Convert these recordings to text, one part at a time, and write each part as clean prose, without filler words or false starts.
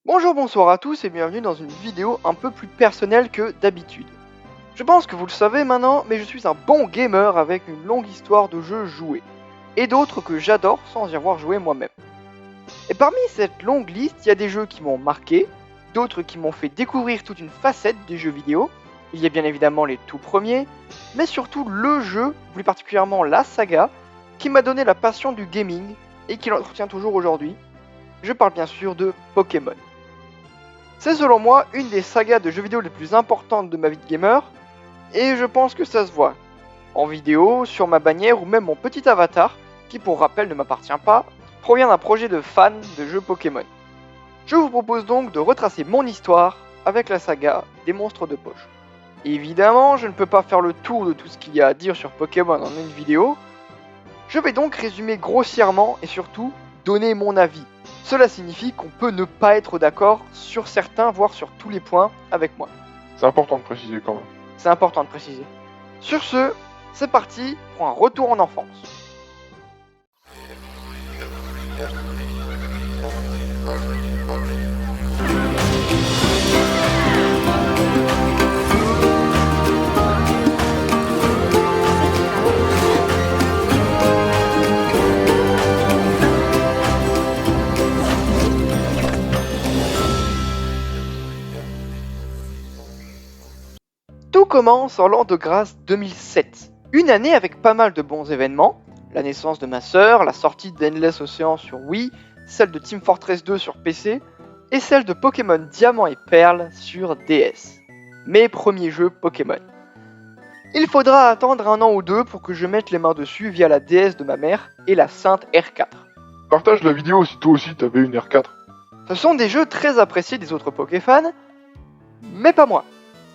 Bonjour, bonsoir à tous et bienvenue dans une vidéo un peu plus personnelle que d'habitude. Je pense que vous le savez maintenant, mais je suis un bon gamer avec une longue histoire de jeux joués, et d'autres que j'adore sans y avoir joué moi-même. Et parmi cette longue liste, il y a des jeux qui m'ont marqué, d'autres qui m'ont fait découvrir toute une facette des jeux vidéo, il y a bien évidemment les tout premiers, mais surtout le jeu, plus particulièrement la saga, qui m'a donné la passion du gaming et qui l'entretient toujours aujourd'hui. Je parle bien sûr de Pokémon. C'est selon moi une des sagas de jeux vidéo les plus importantes de ma vie de gamer, et je pense que ça se voit. En vidéo, sur ma bannière ou même mon petit avatar, qui pour rappel ne m'appartient pas, provient d'un projet de fan de jeux Pokémon. Je vous propose donc de retracer mon histoire avec la saga des monstres de poche. Évidemment, je ne peux pas faire le tour de tout ce qu'il y a à dire sur Pokémon en une vidéo. Je vais donc résumer grossièrement et surtout donner mon avis. Cela signifie qu'on peut ne pas être d'accord sur certains, voire sur tous les points avec moi. C'est important de préciser quand même. C'est important de préciser. Sur ce, c'est parti pour un retour en enfance. Tout commence en l'an de grâce 2007. Une année avec pas mal de bons événements. La naissance de ma sœur, la sortie d'Endless Ocean sur Wii, celle de Team Fortress 2 sur PC, et celle de Pokémon Diamant et Perle sur DS. Mes premiers jeux Pokémon. Il faudra attendre un an ou deux pour que je mette les mains dessus via la DS de ma mère et la Sainte R4. Partage la vidéo si toi aussi t'avais une R4. Ce sont des jeux très appréciés des autres Pokéfans, mais pas moi.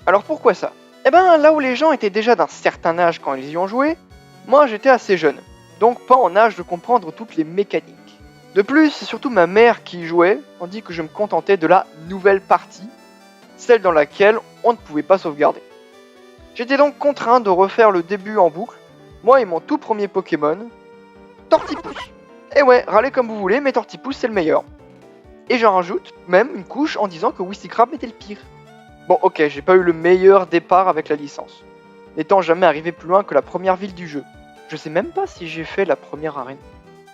Alors pourquoi ça ? Eh ben, là où les gens étaient déjà d'un certain âge quand ils y ont joué, moi j'étais assez jeune, donc pas en âge de comprendre toutes les mécaniques. De plus, c'est surtout ma mère qui y jouait, tandis que je me contentais de la nouvelle partie, celle dans laquelle on ne pouvait pas sauvegarder. J'étais donc contraint de refaire le début en boucle, moi et mon tout premier Pokémon, Tortipousse. Et ouais, râlez comme vous voulez, mais Tortipousse c'est le meilleur. Et j'en rajoute même une couche en disant que Wistikram était le pire. Bon ok, j'ai pas eu le meilleur départ avec la licence, n'étant jamais arrivé plus loin que la première ville du jeu. Je sais même pas si j'ai fait la première arène.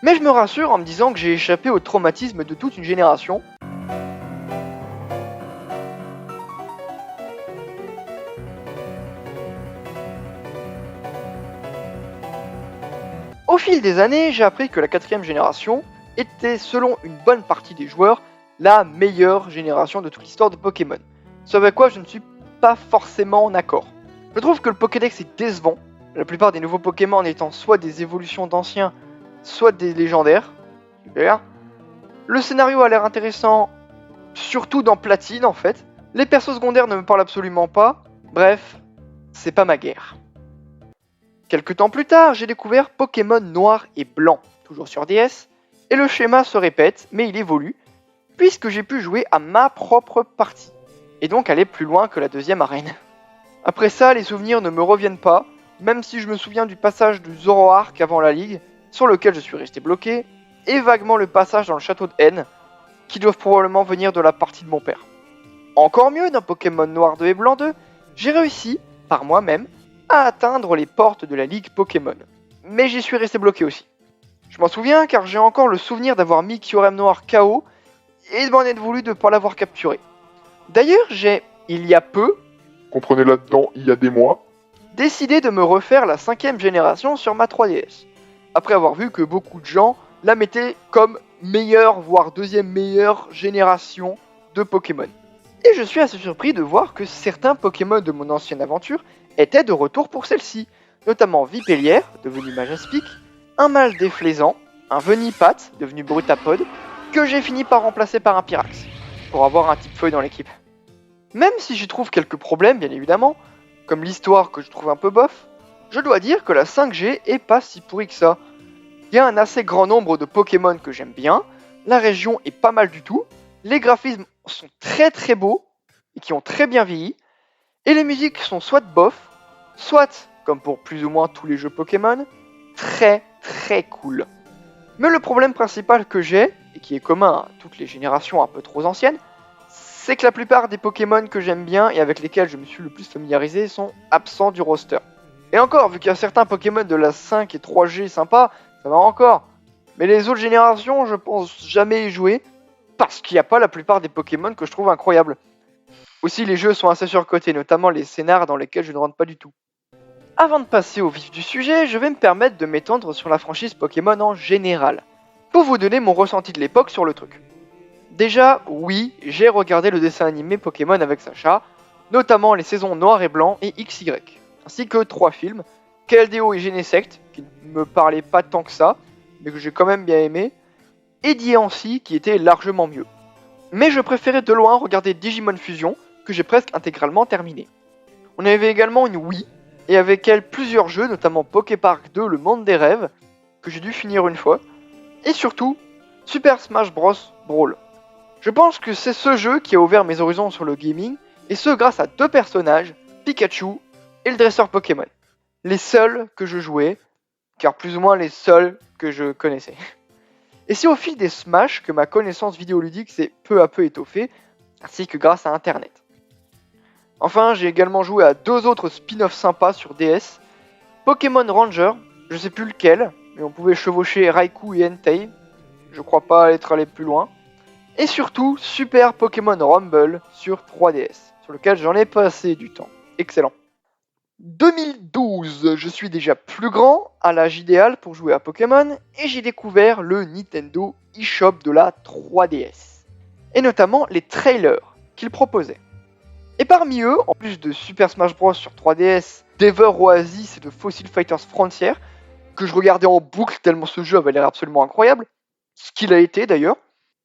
Mais je me rassure en me disant que j'ai échappé au traumatisme de toute une génération. Au fil des années, j'ai appris que la 4ème génération était, selon une bonne partie des joueurs, la meilleure génération de toute l'histoire de Pokémon. Ce avec quoi je ne suis pas forcément en accord. Je trouve que le Pokédex est décevant, la plupart des nouveaux Pokémon étant soit des évolutions d'anciens, soit des légendaires. Super. Le scénario a l'air intéressant, surtout dans Platine en fait. Les persos secondaires ne me parlent absolument pas. Bref, c'est pas ma guerre. Quelques temps plus tard, j'ai découvert Pokémon Noir et Blanc, toujours sur DS, et le schéma se répète, mais il évolue, puisque j'ai pu jouer à ma propre partie, et donc aller plus loin que la 2ème arène. Après ça, les souvenirs ne me reviennent pas, même si je me souviens du passage du Zoroark avant la Ligue, sur lequel je suis resté bloqué, et vaguement le passage dans le château de N, qui doivent probablement venir de la partie de mon père. Encore mieux, dans Pokémon Noir 2 et Blanc 2, j'ai réussi, par moi-même, à atteindre les portes de la Ligue Pokémon. Mais j'y suis resté bloqué aussi. Je m'en souviens car j'ai encore le souvenir d'avoir mis Kyurem Noir KO et de m'en être voulu de ne pas l'avoir capturé. D'ailleurs, j'ai, il y a peu, Comprenez là-dedans, il y a des mois. décidé de me refaire la 5ème génération sur ma 3DS. Après avoir vu que beaucoup de gens la mettaient comme meilleure, voire 2ème meilleure génération de Pokémon. Et je suis assez surpris de voir que certains Pokémon de mon ancienne aventure étaient de retour pour celle-ci, notamment Vipellière, devenu Majaspic, un mâle déflaisant, un Venipat, devenu Brutapod, que j'ai fini par remplacer par un Pyrax, pour avoir un type feuille dans l'équipe. Même si j'y trouve quelques problèmes, bien évidemment, comme l'histoire que je trouve un peu bof, je dois dire que la 5G est pas si pourrie que ça. Il y a un assez grand nombre de Pokémon que j'aime bien, la région est pas mal du tout, les graphismes sont très très beaux, et qui ont très bien vieilli, et les musiques sont soit bof, soit, comme pour plus ou moins tous les jeux Pokémon, très très cool. Mais le problème principal que j'ai, et qui est commun à toutes les générations un peu trop anciennes, c'est que la plupart des Pokémon que j'aime bien et avec lesquels je me suis le plus familiarisé sont absents du roster. Et encore, vu qu'il y a certains Pokémon de la 5 et 3G sympas, ça va encore. Mais les autres générations, je pense jamais y jouer, parce qu'il n'y a pas la plupart des Pokémon que je trouve incroyables. Aussi, les jeux sont assez surcotés, notamment les scénars dans lesquels je ne rentre pas du tout. Avant de passer au vif du sujet, je vais me permettre de m'étendre sur la franchise Pokémon en général, pour vous donner mon ressenti de l'époque sur le truc. Déjà, oui, j'ai regardé le dessin animé Pokémon avec Sacha, notamment les saisons Noir et Blanc et XY, ainsi que 3 films, KLDO et Genesect, qui ne me parlaient pas tant que ça, mais que j'ai quand même bien aimé, et Diancie, qui était largement mieux. Mais je préférais de loin regarder Digimon Fusion, que j'ai presque intégralement terminé. On avait également une Wii, et avec elle plusieurs jeux, notamment Poképark 2, le monde des rêves, que j'ai dû finir une fois, et surtout, Super Smash Bros. Brawl. Je pense que c'est ce jeu qui a ouvert mes horizons sur le gaming, et ce grâce à 2 personnages, Pikachu et le dresseur Pokémon. Les seuls que je jouais, car plus ou moins les seuls que je connaissais. Et c'est au fil des Smash que ma connaissance vidéoludique s'est peu à peu étoffée, ainsi que grâce à Internet. Enfin, j'ai également joué à 2 autres spin-offs sympas sur DS, Pokémon Ranger, je sais plus lequel, mais on pouvait chevaucher Raikou et Entei, je crois pas être allé plus loin, et surtout Super Pokémon Rumble sur 3DS, sur lequel j'en ai passé du temps. Excellent. 2012, je suis déjà plus grand, à l'âge idéal pour jouer à Pokémon, et j'ai découvert le Nintendo eShop de la 3DS, et notamment les trailers qu'il proposait. Et parmi eux, en plus de Super Smash Bros sur 3DS, d'Ever Oasis et de Fossil Fighters Frontier, que je regardais en boucle tellement ce jeu avait l'air absolument incroyable, ce qu'il a été d'ailleurs,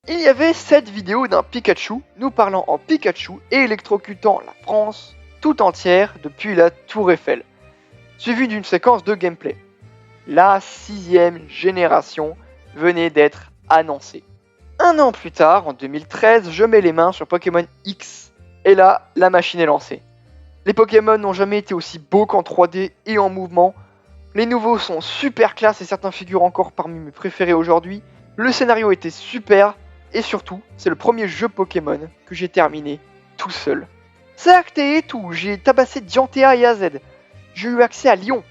il y avait cette vidéo d'un Pikachu nous parlant en Pikachu et électrocutant la France tout entière depuis la Tour Eiffel, suivie d'une séquence de gameplay. La 6ème génération venait d'être annoncée. Un an plus tard, en 2013, je mets les mains sur Pokémon X, et là, la machine est lancée. Les Pokémon n'ont jamais été aussi beaux qu'en 3D et en mouvement, les nouveaux sont super classe et certains figurent encore parmi mes préférés aujourd'hui, le scénario était super, et surtout, c'est le premier jeu Pokémon que j'ai terminé tout seul. C'est acté et tout, j'ai tabassé Diantea et AZ. J'ai eu accès à Lyon,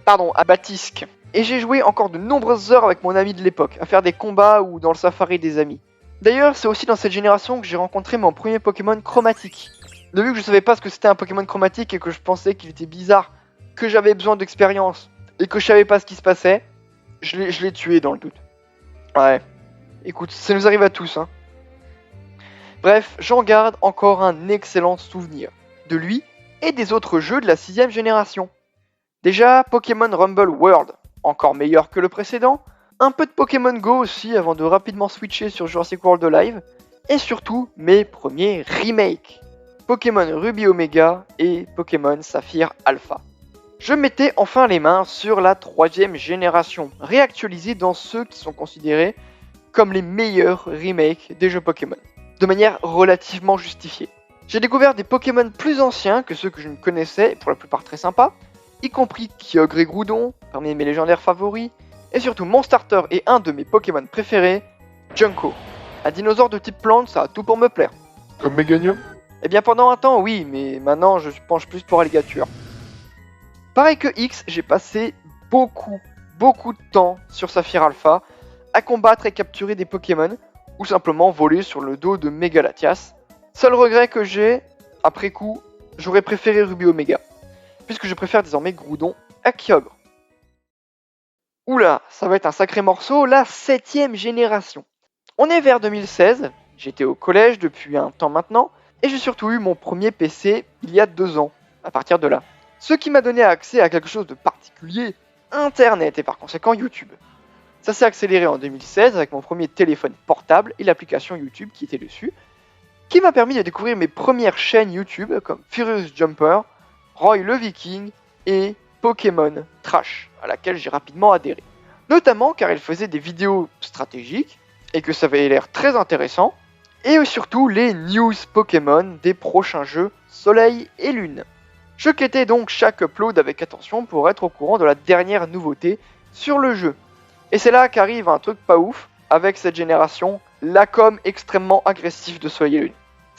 à Batisque. Et j'ai joué encore de nombreuses heures avec mon ami de l'époque, à faire des combats ou dans le safari des amis. D'ailleurs, c'est aussi dans cette génération que j'ai rencontré mon premier Pokémon chromatique. De vu que je savais pas ce que c'était un Pokémon chromatique et que je pensais qu'il était bizarre, que j'avais besoin d'expérience, et que je savais pas ce qui se passait, je l'ai tué dans le doute. Ouais. Écoute, ça nous arrive à tous, hein. Bref, j'en garde encore un excellent souvenir de lui et des autres jeux de la 6ème génération. Déjà, Pokémon Rumble World, encore meilleur que le précédent, un peu de Pokémon Go aussi avant de rapidement switcher sur Jurassic World Live, et surtout mes premiers remakes, Pokémon Ruby Omega et Pokémon Saphir Alpha. Je mettais enfin les mains sur la 3ème génération, réactualisée dans ceux qui sont considérés comme les meilleurs remakes des jeux Pokémon, de manière relativement justifiée. J'ai découvert des Pokémon plus anciens que ceux que je ne connaissais, pour la plupart très sympas, y compris Kyogre et Groudon, parmi mes légendaires favoris, et surtout mon starter et un de mes Pokémon préférés, Junko. Un dinosaure de type plante, ça a tout pour me plaire. Comme Meganium? Eh bien pendant un temps oui, mais maintenant je penche plus pour Alligator. Pareil que X, j'ai passé beaucoup de temps sur Saphir Alpha, à combattre et capturer des Pokémon, ou simplement voler sur le dos de Megalatias. Seul regret que j'ai, après coup, j'aurais préféré Ruby Omega, puisque je préfère désormais Groudon à Kyogre. Oula, ça va être un sacré morceau, la 7ème génération. On est vers 2016, j'étais au collège depuis un temps maintenant, et j'ai surtout eu mon premier PC il y a 2 ans, à partir de là. Ce qui m'a donné accès à quelque chose de particulier, Internet et par conséquent YouTube. Ça s'est accéléré en 2016 avec mon premier téléphone portable et l'application YouTube qui était dessus, qui m'a permis de découvrir mes premières chaînes YouTube comme Furious Jumper, Roy le Viking et Pokémon Trash, à laquelle j'ai rapidement adhéré. Notamment car il faisait des vidéos stratégiques et que ça avait l'air très intéressant, et surtout les news Pokémon des prochains jeux Soleil et Lune. Je quêtais donc chaque upload avec attention pour être au courant de la dernière nouveauté sur le jeu. Et c'est là qu'arrive un truc pas ouf avec cette génération, la com extrêmement agressive de Soleil et Lune.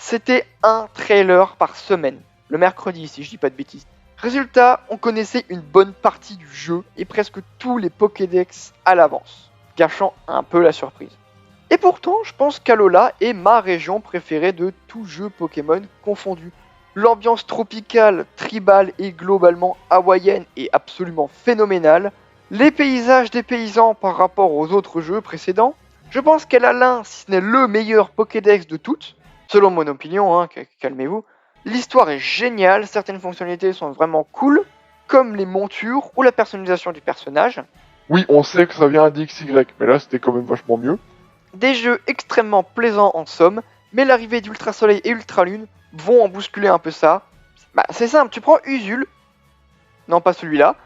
C'était un trailer par semaine, le mercredi si je dis pas de bêtises. Résultat, on connaissait une bonne partie du jeu et presque tous les Pokédex à l'avance, gâchant un peu la surprise. Et pourtant, je pense qu'Alola est ma région préférée de tout jeu Pokémon confondu. L'ambiance tropicale, tribale et globalement hawaïenne est absolument phénoménale. Les paysages des paysans par rapport aux autres jeux précédents. Je pense qu'elle a l'un, si ce n'est le meilleur Pokédex de toutes, selon mon opinion, hein, calmez-vous. L'histoire est géniale, certaines fonctionnalités sont vraiment cool, comme les montures ou la personnalisation du personnage. Oui, on sait que ça vient d'XY, mais là c'était quand même vachement mieux. Des jeux extrêmement plaisants en somme, mais l'arrivée d'Ultra Soleil et Ultra Lune vont en bousculer un peu ça. Bah, c'est simple, tu prends Usul, non pas celui-là,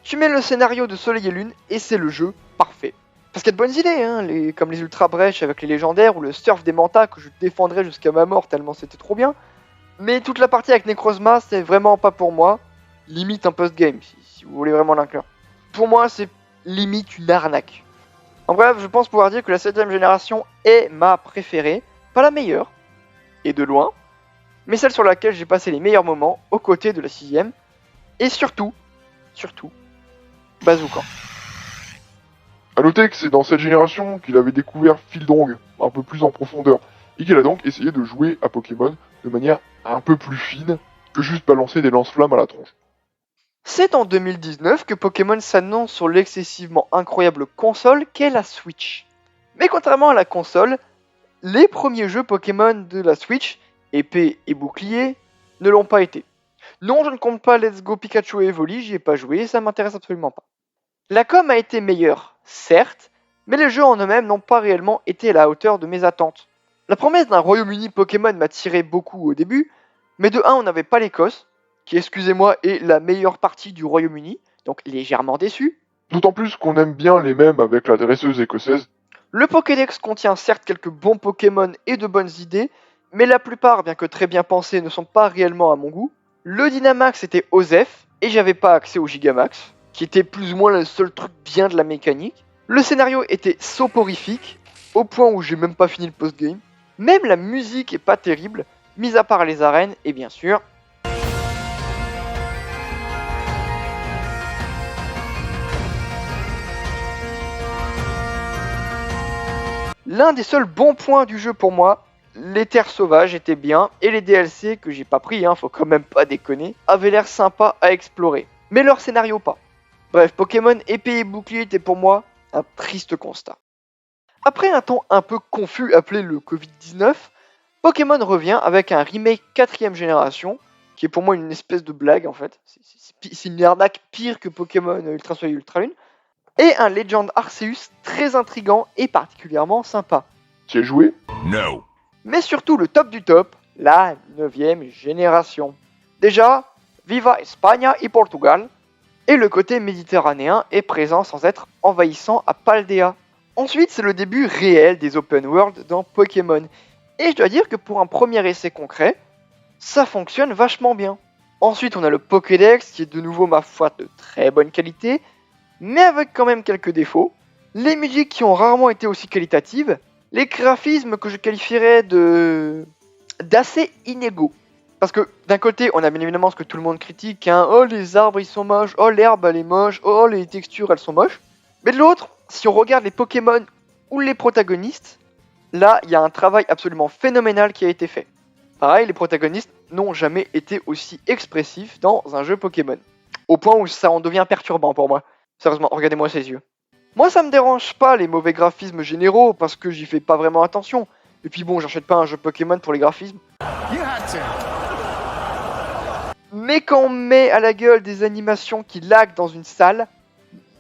tu mets le scénario de Soleil et Lune et c'est le jeu parfait. Parce qu'il y a de bonnes idées, hein, comme les Ultra Brèches avec les légendaires ou le Surf des Mantas que je défendrai jusqu'à ma mort tellement c'était trop bien. Mais toute la partie avec Necrozma, c'est vraiment pas pour moi. Limite un post-game, si vous voulez vraiment l'inclure. Pour moi, c'est limite une arnaque. En bref, je pense pouvoir dire que la 7ème génération est ma préférée. Pas la meilleure, et de loin, mais celle sur laquelle j'ai passé les meilleurs moments aux côtés de la 6ème. Et surtout, Bazookan. A noter que c'est dans cette génération qu'il avait découvert Fildong un peu plus en profondeur, et qu'il a donc essayé de jouer à Pokémon de manière un peu plus fine que juste balancer des lance-flammes à la tronche. C'est en 2019 que Pokémon s'annonce sur l'excessivement incroyable console qu'est la Switch. Mais contrairement à la console, les premiers jeux Pokémon de la Switch, épée et bouclier, ne l'ont pas été. Non, je ne compte pas Let's Go Pikachu et Evoli, j'y ai pas joué, ça m'intéresse absolument pas. La com a été meilleure, certes, mais les jeux en eux-mêmes n'ont pas réellement été à la hauteur de mes attentes. La promesse d'un Royaume-Uni Pokémon m'attirait beaucoup au début, mais de 1 on n'avait pas l'Écosse, qui excusez-moi est la meilleure partie du Royaume-Uni, donc légèrement déçu. D'autant plus qu'on aime bien les mêmes avec la dresseuse écossaise. Le Pokédex contient certes quelques bons Pokémon et de bonnes idées, mais la plupart, bien que très bien pensés, ne sont pas réellement à mon goût. Le Dynamax était Osef, et j'avais pas accès au Gigamax, qui était plus ou moins le seul truc bien de la mécanique. Le scénario était soporifique, au point où j'ai même pas fini le post-game. Même la musique est pas terrible, mis à part les arènes, et bien sûr... L'un des seuls bons points du jeu pour moi, les terres sauvages étaient bien, et les DLC que j'ai pas pris, faut quand même pas déconner, avaient l'air sympa à explorer. Mais leur scénario pas. Bref, Pokémon épée et bouclier était pour moi un triste constat. Après un temps un peu confus appelé le Covid-19, Pokémon revient avec un remake 4ème génération, qui est pour moi une espèce de blague en fait. C'est une arnaque pire que Pokémon Ultra Soleil et Ultra Lune. Et un Legend Arceus très intrigant et particulièrement sympa. Tu y as joué? No. Mais surtout le top du top, la 9ème génération. Déjà, Viva España et Portugal, et le côté méditerranéen est présent sans être envahissant à Paldea. Ensuite, c'est le début réel des open world dans Pokémon, et je dois dire que pour un premier essai concret, ça fonctionne vachement bien. Ensuite, on a le Pokédex qui est de nouveau ma foi de très bonne qualité, mais avec quand même quelques défauts, les musiques qui ont rarement été aussi qualitatives, les graphismes que je qualifierais d'assez inégaux. Parce que d'un côté, on a bien évidemment ce que tout le monde critique, oh les arbres ils sont moches, oh l'herbe elle est moche, oh les textures elles sont moches. Mais de l'autre, si on regarde les Pokémon ou les protagonistes, là il y a un travail absolument phénoménal qui a été fait. Pareil, les protagonistes n'ont jamais été aussi expressifs dans un jeu Pokémon. Au point où ça en devient perturbant pour moi. Sérieusement, regardez-moi ces yeux. Moi, ça me dérange pas les mauvais graphismes généraux parce que j'y fais pas vraiment attention. Et puis bon, j'achète pas un jeu Pokémon pour les graphismes. Mais quand on met à la gueule des animations qui laguent dans une salle,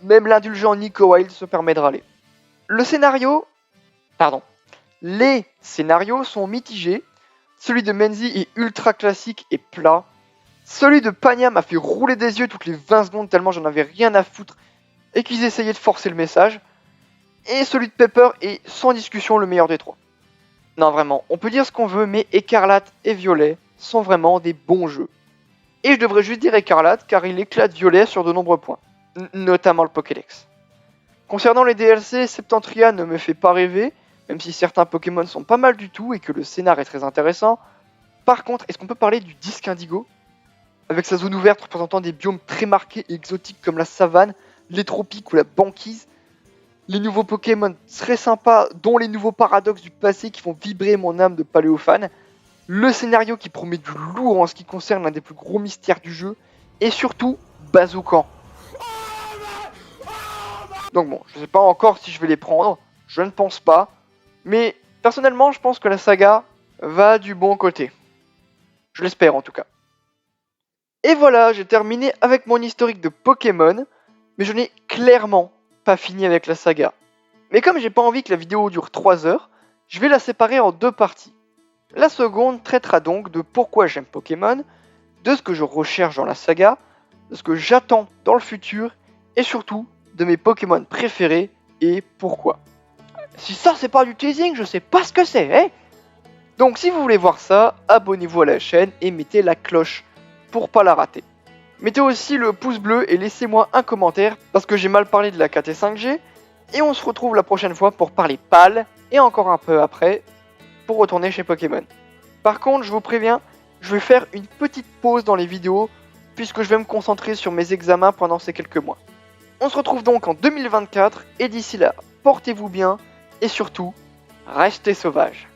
même l'indulgent Nico Wild se permet de râler. Les scénarios sont mitigés. Celui de Menzi est ultra classique et plat. Celui de Pagna m'a fait rouler des yeux toutes les 20 secondes tellement j'en avais rien à foutre et qu'ils essayaient de forcer le message. Et celui de Pepper est sans discussion le meilleur des trois. Non vraiment, on peut dire ce qu'on veut, mais Écarlate et Violet sont vraiment des bons jeux. Et je devrais juste dire Écarlate car il éclate Violet sur de nombreux points, notamment le Pokédex. Concernant les DLC, Septentria ne me fait pas rêver, même si certains Pokémon sont pas mal du tout et que le scénar est très intéressant. Par contre, est-ce qu'on peut parler du disque indigo? Avec sa zone ouverte représentant des biomes très marqués et exotiques comme la savane, les tropiques ou la banquise. Les nouveaux Pokémon très sympas, dont les nouveaux paradoxes du passé qui font vibrer mon âme de paléophane. Le scénario qui promet du lourd en ce qui concerne l'un des plus gros mystères du jeu. Et surtout, Bazookan. Donc bon, je sais pas encore si je vais les prendre, je ne pense pas. Mais personnellement, je pense que la saga va du bon côté. Je l'espère en tout cas. Et voilà, j'ai terminé avec mon historique de Pokémon. Mais je n'ai clairement pas fini avec la saga. Mais comme j'ai pas envie que la vidéo dure 3 heures, je vais la séparer en 2 parties. La seconde traitera donc de pourquoi j'aime Pokémon, de ce que je recherche dans la saga, de ce que j'attends dans le futur, et surtout de mes Pokémon préférés et pourquoi. Si ça c'est pas du teasing, je sais pas ce que c'est, hein. Donc si vous voulez voir ça, abonnez-vous à la chaîne et mettez la cloche pour pas la rater. Mettez aussi le pouce bleu et laissez-moi un commentaire parce que j'ai mal parlé de la KT 5G. Et on se retrouve la prochaine fois pour parler PAL et encore un peu après pour retourner chez Pokémon. Par contre, je vous préviens, je vais faire une petite pause dans les vidéos puisque je vais me concentrer sur mes examens pendant ces quelques mois. On se retrouve donc en 2024 et d'ici là, portez-vous bien et surtout, restez sauvages.